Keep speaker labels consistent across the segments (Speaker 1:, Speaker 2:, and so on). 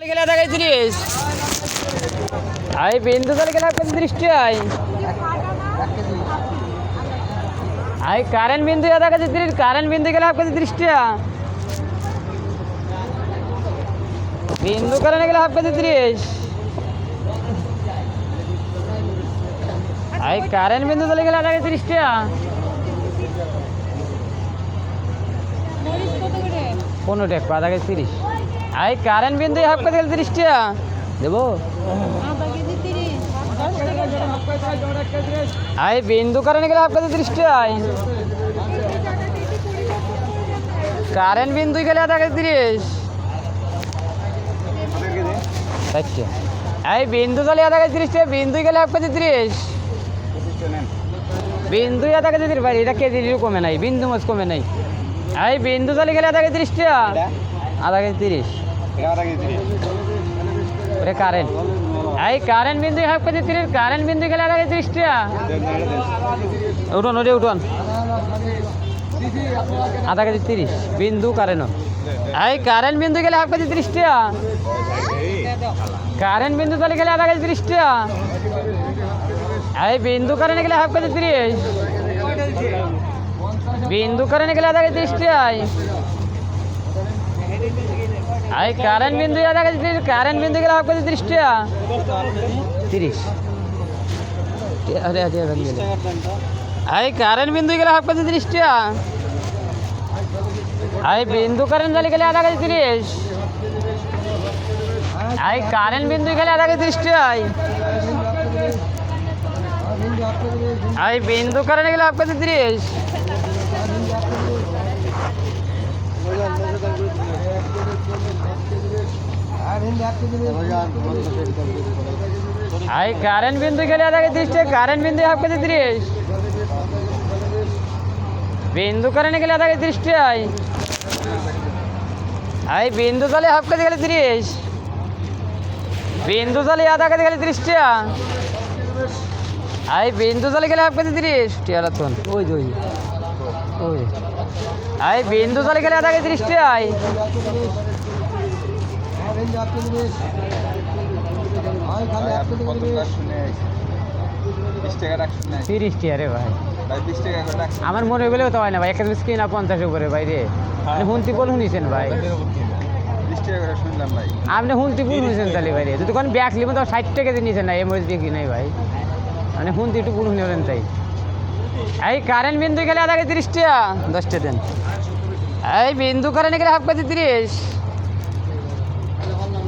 Speaker 1: গেলে আধা KG 30 I বিন্দু চলে গেলে হাফ কেজি 30 টাকা আই কারেন্ট বিন্দু আধা কেজি 30 কারেন্ট বিন্দু গেলে হাফ কেজি 30 টাকা বিন্দু কারেন্ট গেলে হাফ কেজি 30 আই কারেন্ট বিন্দু চলে গেলে আধা কেজি 30 টাকা 15 টাকা আধা কেজি 30 আই কারেন্ট বিন্দু হাফ কেজি 30 টাকা দেবো আই বিন্দু কারেন্ট গেলে হাফ কেজি 30 টাকা কারেন্ট বিন্দু গেলে আধা কেজি 30 আচ্ছা আই বিন্দু চলে আধা কেজি 30 টাকা বিন্দু গেলে হাফ কেজি 30 বিন্দু আধা কেজি 30 ভাই এটা কেজি কমে নাই বিন্দু মাছ কমে নাই আই বিন্দু চলে গেলে আধা কেজি 30 টাকা আধা কেজি 30 ওরে কারেন্ট আই কারেন্ট বিন্দু হাফ কেজি 30 কারেন্ট বিন্দু গেলে আধা কেজি 30 টাকা উঠুন ওরে উঠুন আধা কেজি 30 বিন্দু কারেন্ট আই কারেন্ট বিন্দু গেলে হাফ কেজি 30 টাকা কারেন্ট বিন্দু চলে গেলে আধা কেজি 30 টাকা আই বিন্দু কারেন্ট গেলে হাফ কেজি 30 বিন্দু কারেন্ট গেলে আধা কেজি 30 টাকা আই কারেন্ট বিন্দু আধা কেজি 30 কারেন্ট বিন্দু গেলে হাফ কেজি 30 টাকা 30 আরে আরে আই কারেন্ট বিন্দু গেলে হাফ কেজি 30 টাকা আই বিন্দু কারেন্ট চলে গেলে আধা কেজি 30 আই কারেন্ট বিন্দু গেলে আধা কেজি 30 টাকা আই বিন্দু কারেন্ট গেলে হাফ কেজি 30 আই কারেন্ট বিন্দু গেলে আধা কেজি 30 টাকা কারেন্ট বিন্দু হাফ কেজি 30 বিন্দু কারেন্ট গেলে আধা কেজি 30 টাকা আই বিন্দু চলে হাফ কেজি গেলে 30 বিন্দু চলে আধা কেজি গেলে 30 টাকা আই বিন্দু চলে গেলে হাফ কেজি 30 টিয়ালাতন ওই ওই ওই আই বিন্দু চলে গেলে আধা কেজি 30 টাকা 30 টাকা রে ভাই আমার মনে গেলেও তো হয় না ভাই একটা স্ক্রিন 50 উপরে ভাই রে আপনি হুন্তি বল শুনিছেন ভাই আপনি হুন্তি বল শুনিছেন তাহলে ভাই রে যদি কোন ব্যাগ লিব তো 60 টাকা দিয়ে নিছেন না এমএস দিয়ে কি নাই ভাই মানে হুন্তি একটু বল শুনেলেন তাই এই কারেন্ট বিন্দু গেলে আধা কেজি 30 টাকা 10 টা দেন এই বিন্দু কারেন্ট গেলে হাফ কেজি 30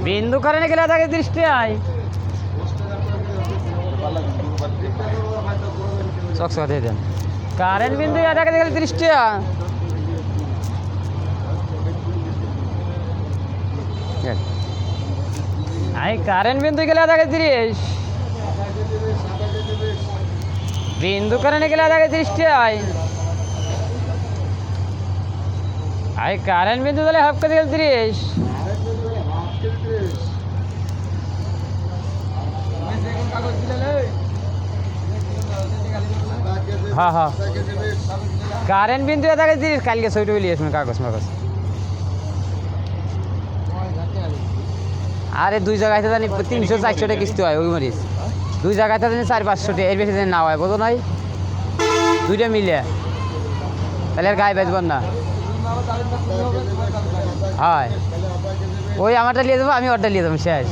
Speaker 1: বিন্দু কারেন্ট গেলে আধা কেজি 30 টাকা চকচকা দিয়ে দেন কারেন্ট বিন্দু আধা কেজি গেলে 30 টাকা আই কারেন্ট বিন্দু গেলে আধা কেজি 30 বিন্দু কারেন্ট গেলে আধা কেজি 30 টাকা আই কারেন্ট বিন্দু গেলে হাফ কেজি গেলে 30 হ্যাঁ হ্যাঁ কারেন্ট বিন্দু আধা কেজি 30 কালকে ছয়টা বলি আসবেন কাগজ মাগজ আরে দুই জায়গায় তো জানি 300-400 টাকা কিস্তি হয় ওই মরিচ দুই জায়গায় তো জানি 400-500 টাকা এর বেশি জানি না হয় বোঝো নাই দুইটা মিলে তাহলে আর গায়ে বেচবেন না হয় ওই আমারটা নিয়ে যাবো আমি ওরটা নিয়ে যাবো শেষ